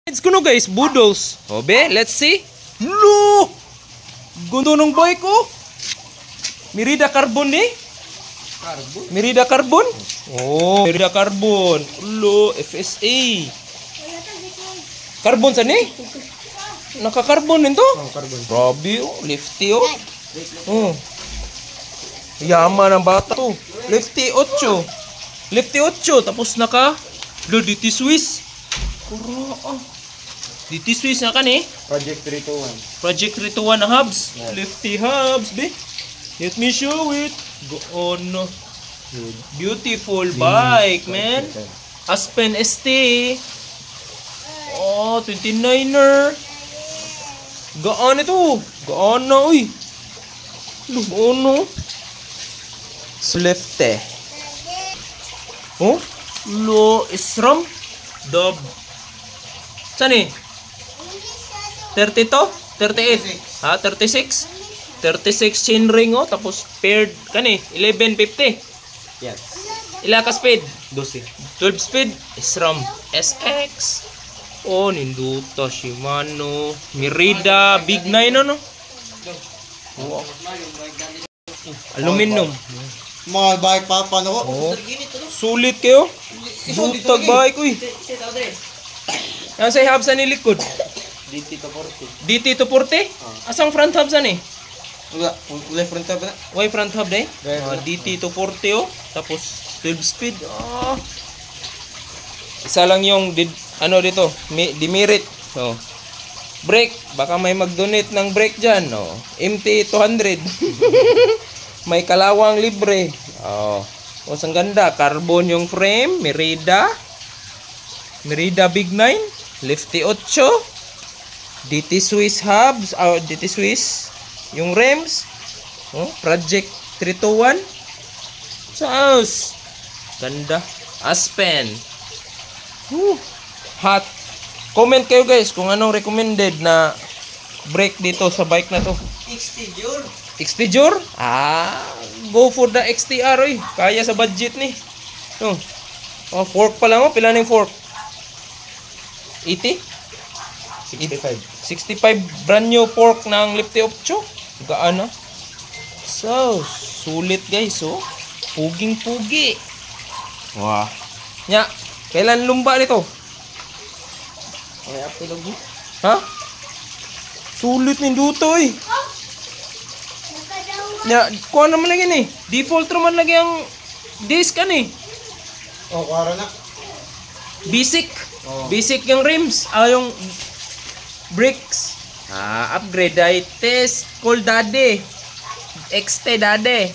It's kuno guys, Boodles. Obe, let's see. Lo! Gundo ng bike ko. Merida Carbon ni. Carbon? Merida Carbon? Oh, Merida Carbon. Lo, FSA. Carbon sa ni? Naka-carbon din to? Oh, carbon. Grabe oh, lefty oh. Oh. Yaman ng bata to. Lefty 8. Lefty 8 tapos naka lo DT Swiss. Kuro oh. DT Swiss na kan eh. Project 321. Project 321 na hubs. Yes. Lefty hubs, be. Let me show it. Go on. Beautiful bike, man. Aspen ST. Oh, 29er. Gaan ito. Gaan na, uy. Gaan na. Slefte. Oh, lo isram. Dub. Saan eh? 32? 38? Ha? 36? 36 chain ring oh. Tapos paired kani 1150. Yes. Ila ka speed? 12. 12 speed. SRAM SX. Oh, ninduta Shimano. Merida Big 9 no? Oh. Aluminum. Mga bike pa paano ko? Oh. Sulit kayo. Butag bike uy. Yan sa hub sa nilikod. DT to 40. DT to 40? Asang front hub sa ni? Wala, left front tab na. Why front hub day? Right. DT to 40 oh. Tapos 12 speed. Oh. Isa lang yung ano dito, demerit. So, brake, baka may mag-donate ng brake diyan, no. MT 200. May kalawang libre. Oh. O sang ganda, carbon yung frame, Merida. Merida Big 9, Lefty 8. DT Swiss hubs, DT Swiss yung rims. Oh, Project 321. Saus. Ganda. Aspen. Hot. Comment kayo guys kung anong recommended na brake dito sa bike na to. Exterior. Exterior? Go for the XTR oy. Kaya sa budget ni. Oh, fork pa lang oh. Pila na yung fork? 80? 65. 65 brand new fork ng Lefty 8. Gaan na. So, sulit guys oh. Puging-pugi. Wah. Nya, kailan lumba nito? Okay, up to lagi. Ha? Sulit ni duto eh. Nya, kuha naman lagi ni. Default naman lagi ang disc kan eh. Oh, kuwara na. Basic. Oh. Basic yung rims. Yung brakes. Upgrade ay test call dade. XT dade.